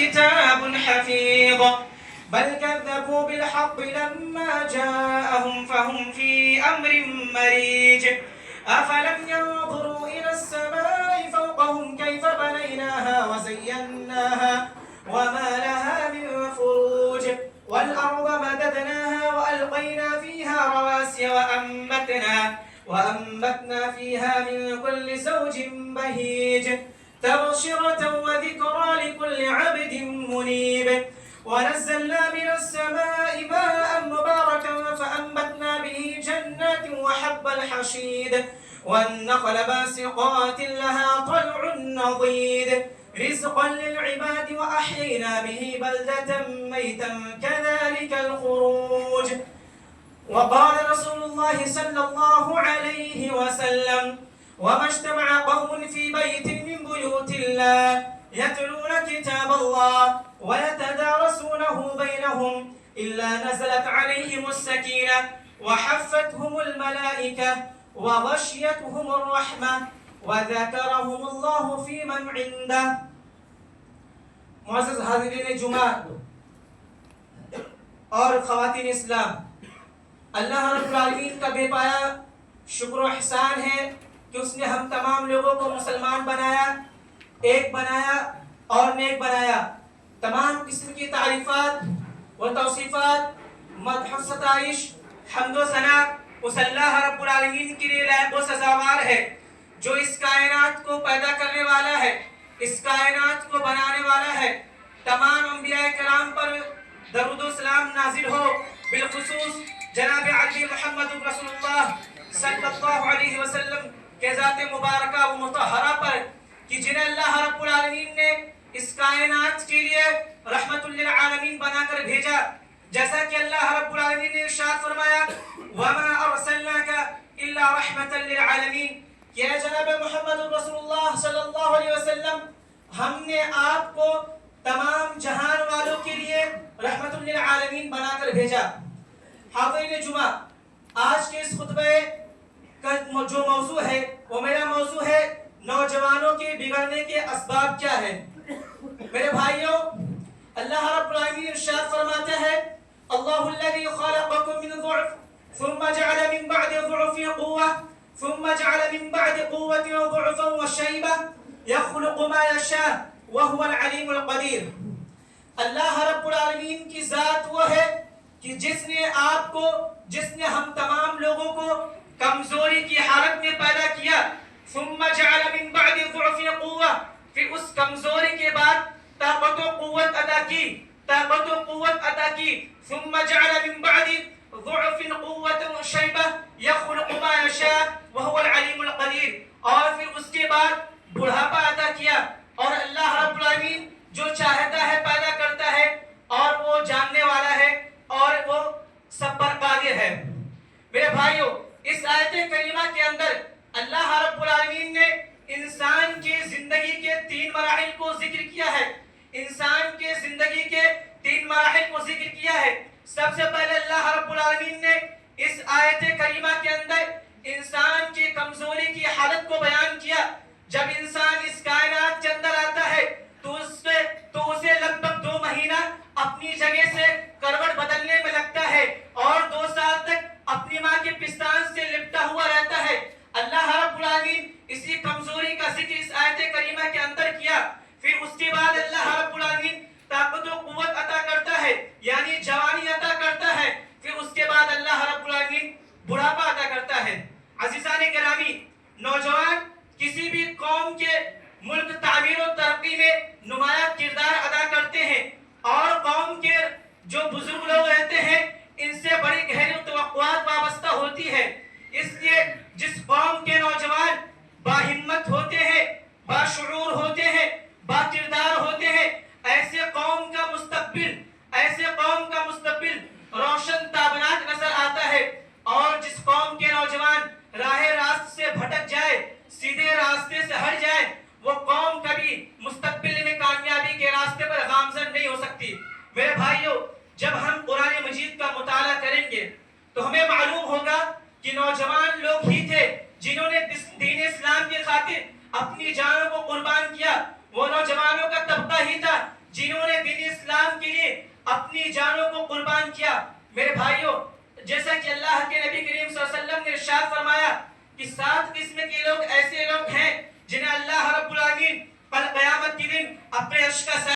كتاب حفيظ بل كذبوا بالحق لما جاءهم فهم في أمر مريج أفلم ينظروا إلى السماء فوقهم كيف بنيناها وزيناها وما لها من فروج والأرض مددناها وألقينا فيها رواسي وأنبتنا فيها من كل زوج بهيج تبصرة وذكرى لكل عبد منيب ونزلنا من السماء ماء مباركا فأنبتنا به جنات وحب الحصيد والنخل باسقات لها طلع نضيد رزقا للعباد وأحيينا به بلدة ميتا كذلك الخروج وقال رسول الله صلى الله عليه وسلم وما اجتمع قوم في بيت من بيوت الله يتلون كتاب الله ويتدارسونه بينهم إلا نزلت عليهم السكينة وحفتهم الملائكة وغشيتهم الرحمة وذكرهم الله في من عنده. معزز حاضرین جمعہ اور خواتین اسلام، اللہ رب العالمین کا بے پایا شکر و احسان ہے کہ اس نے ہم تمام لوگوں کو مسلمان بنایا، ایک بنایا اور نیک بنایا. تمام قسم کی تعریفات و توصیفات، مدح و ستائش، حمد و ثنا اس اللہ رب العالمین کے لیے لائق و سزاوار ہے جو اس کائنات کو پیدا کرنے والا ہے، اس کائنات کو بنانے والا ہے. تمام انبیاء کرام پر درود و سلام نازل ہو، بالخصوص جناب علی محمد رسول اللہ صلی اللہ علیہ وسلم کے ذات مبارکہ و مطہرہ پر کہ جنہیں اللہ رب العالمین نے اس کائنات کے لیے رحمت للعالمین بنا کر بھیجا. جیسا کہ اللہ رب العالمین نے ارشاد فرمایا وَمَا أَرْسَلْنَاكَ إِلَّا رَحْمَةً لِلْعَالَمِينَ کہ اے جناب محمد رسول اللہ صلی اللہ علیہ وسلم، ہم نے آپ کو تمام جہان والوں کے لیے رحمت للعالمین بنا کر بھیجا. حاضرین جمعہ، آج کے اس خطبے کا جو موضوع ہے وہ میرا موضوع ہے نوجوانوں کے بگڑنے کے اسباب کیا ہیں. میرے بھائیوں، اللہ رب العالمین ارشاد فرماتے ہیں اللہ الذی خلقکم من ضعف ثم جعل من بعد ضعف قوة ثم جعل من بعد قوة ضعفا وشيبة يخلق ما يشاء وهو العليم القدير. اللہ رب العالمین کی ذات وہ ہے کہ جس نے ہم تمام لوگوں کو کمزوری کی حالت میں پیدا کیا. ثم جعل من بعد ضعف قوة، پھر اس کمزوری کے بعد طاقت و قوت عطا کی. ثم جعل من بعد ضعف قوة شيبة يخلق ما يشاء وهو العليم القدير، اور پھر اس کے بعد بڑھاپا عطا کیا. اور اللہ رب العالمین جو چاہتا ہے پیدا کرتا ہے، اور وہ جاننے والا ہے اور وہ سب پر قادر ہے. میرے بھائیوں، اس آیت کریمہ کے اندر اللہ رب العالمین نے انسان کے زندگی کے 3 مراحل کو ذکر کیا ہے. انسان کے زندگی کے 3 مراحل کو ذکر کیا ہے. سب سے پہلے اللہ رب العالمین نے اس آیت کریمہ کے اندر انسان کی کمزوری کی حالت کو بیان کیا. جب انسان اس کائنات کے اندر آتا ہے تو اسے لگ بھگ 2 مہینہ اپنی جگہ سے کروٹ بدلنے میں لگتا ہے اور 2 سال تک اپنی ماں کے پستان سے لپٹا ہوا رہتا ہے. اللہ رب العالمین اسی کمزوری کا ذکر اس آیت کریمہ کے اندر کیا. پھر اس کے بعد اللہ رب العالمین طاقت و قوت عطا کرتا ہے، یعنی جوانی عطا کرتا ہے. پھر اس کے بعد اللہ رب العالمین بڑھاپا عطا کرتا ہے. عزیزان گرامی، نوجوان کسی بھی قوم کے ملک تعمیر و ترقی میں نمایاں کردار ادا کرتے ہیں، اور قوم کے جو بزرگ لوگ رہتے ہیں ان سے بڑی گہری توقعات وابستہ ہوتی ہے. اس لیے جس قوم کے نوجوان باہمت ہوتے ہیں، باشعور ہوتے ہیں، با کردار ہوتے ہیں، ایسے قوم کا مستقبل روشن تابناک نظر آتا ہے. اور جس قوم کے نوجوان راہ راست سے بھٹک جائے، سیدھے راستے سے ہٹ جائے، وہ قوم کبھی مستقبل میں کامیابی کے راستے پر گامزن نہیں ہو سکتی. میرے بھائیوں، جب ہم قرآن مجید کا مطالعہ کریں گے تو ہمیں معلوم ہوگا کہ نوجوان لوگ ہی تھے جنہوں نے دین اسلام کی خاطر اپنی جانوں کو قربان کیا. وہ نوجوانوں کا طبقہ ہی تھا جنہوں نے اپنی جانوں کو قربان کیا. میرے بھائیوں، جیسا کہ اللہ کے نبی کریم صلی اللہ علیہ وسلم نے ارشاد فرمایا کہ 7 قسم کے لوگ